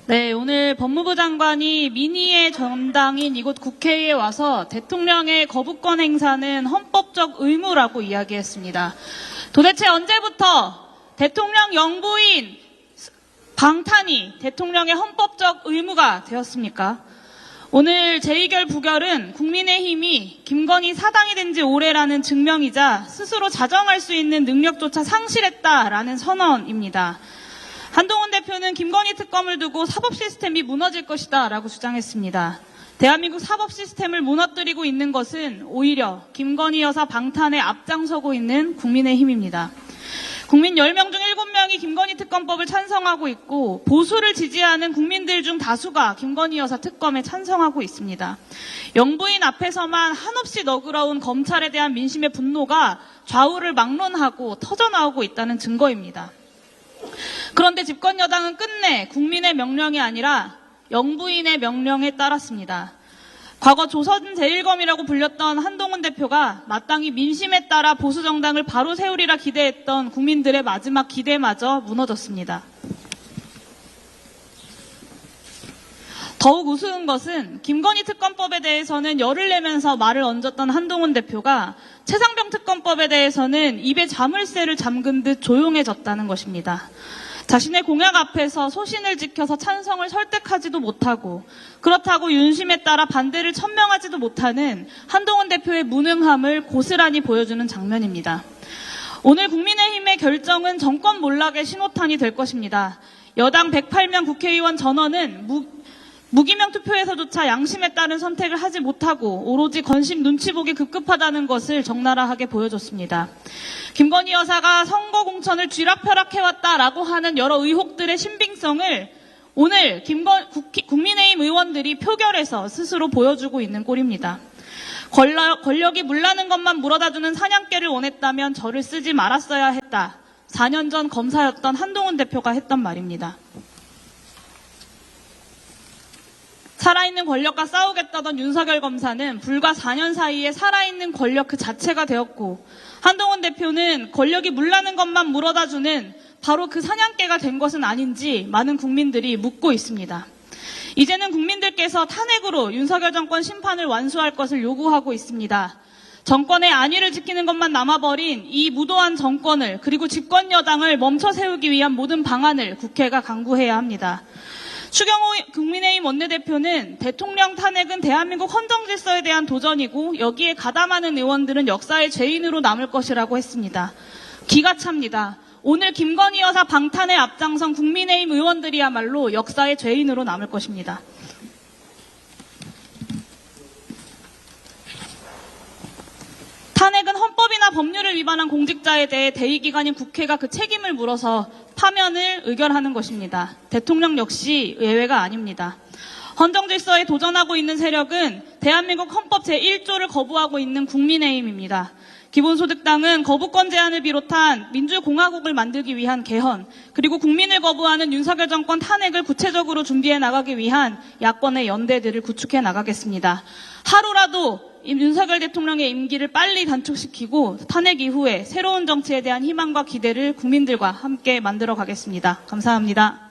네, 오늘 법무부 장관이 민의의 전당인 이곳 국회에 와서 대통령의 거부권 행사는 헌법적 의무라고 이야기했습니다. 도대체 언제부터 대통령 영부인 방탄이 대통령의 헌법적 의무가 되었습니까? 오늘 제2결 부결은 국민의힘이 김건희 사당이 된 지 오래라는 증명이자 스스로 자정할 수 있는 능력조차 상실했다라는 선언입니다. 한동훈 대표는 김건희 특검을 두고 사법 시스템이 무너질 것이다 라고 주장했습니다. 대한민국 사법 시스템을 무너뜨리고 있는 것은 오히려 김건희 여사 방탄에 앞장서고 있는 국민의힘입니다. 국민 10명 중 7명이 김건희 특검법을 찬성하고 있고 보수를 지지하는 국민들 중 다수가 김건희 여사 특검에 찬성하고 있습니다. 영부인 앞에서만 한없이 너그러운 검찰에 대한 민심의 분노가 좌우를 막론하고 터져나오고 있다는 증거입니다. 그런데 집권 여당은 끝내 국민의 명령이 아니라 영부인의 명령에 따랐습니다. 과거 조선 제1검이라고 불렸던 한동훈 대표가 마땅히 민심에 따라 보수 정당을 바로 세우리라 기대했던 국민들의 마지막 기대마저 무너졌습니다. 더욱 우스운 것은 김건희 특검법에 대해서는 열을 내면서 말을 얹었던 한동훈 대표가 최상병 특검법에 대해서는 입에 자물쇠를 잠근 듯 조용해졌다는 것입니다. 자신의 공약 앞에서 소신을 지켜서 찬성을 설득하지도 못하고 그렇다고 윤심에 따라 반대를 천명하지도 못하는 한동훈 대표의 무능함을 고스란히 보여주는 장면입니다. 오늘 국민의힘의 결정은 정권 몰락의 신호탄이 될 것입니다. 여당 108명 국회의원 전원은 무기명 투표에서조차 양심에 따른 선택을 하지 못하고 오로지 건심 눈치 보기 급급하다는 것을 적나라하게 보여줬습니다. 김건희 여사가 선거 공천을 쥐락펴락해왔다라고 하는 여러 의혹들의 신빙성을 오늘 국민의힘 의원들이 표결해서 스스로 보여주고 있는 꼴입니다. 권력이 물나는 것만 물어다주는 사냥개를 원했다면 저를 쓰지 말았어야 했다. 4년 전 검사였던 한동훈 대표가 했던 말입니다. 살아있는 권력과 싸우겠다던 윤석열 검사는 불과 4년 사이에 살아있는 권력 그 자체가 되었고 한동훈 대표는 권력이 물나는 것만 물어다주는 바로 그 사냥개가 된 것은 아닌지 많은 국민들이 묻고 있습니다. 이제는 국민들께서 탄핵으로 윤석열 정권 심판을 완수할 것을 요구하고 있습니다. 정권의 안위를 지키는 것만 남아버린 이 무도한 정권을 그리고 집권 여당을 멈춰 세우기 위한 모든 방안을 국회가 강구해야 합니다. 추경호 국민의힘 원내대표는 대통령 탄핵은 대한민국 헌정질서에 대한 도전이고 여기에 가담하는 의원들은 역사의 죄인으로 남을 것이라고 했습니다. 기가 찹니다. 오늘 김건희 여사 방탄에 앞장선 국민의힘 의원들이야말로 역사의 죄인으로 남을 것입니다. 탄핵은 헌법이나 법률을 위반한 공직자에 대해 대의기관인 국회가 그 책임을 물어서 파면을 의결하는 것입니다. 대통령 역시 예외가 아닙니다. 헌정질서에 도전하고 있는 세력은 대한민국 헌법 제1조를 거부하고 있는 국민의힘입니다. 기본소득당은 거부권 제한을 비롯한 민주공화국을 만들기 위한 개헌, 그리고 국민을 거부하는 윤석열 정권 탄핵을 구체적으로 준비해 나가기 위한 야권의 연대들을 구축해 나가겠습니다. 하루라도 윤석열 대통령의 임기를 빨리 단축시키고 탄핵 이후에 새로운 정치에 대한 희망과 기대를 국민들과 함께 만들어 가겠습니다. 감사합니다.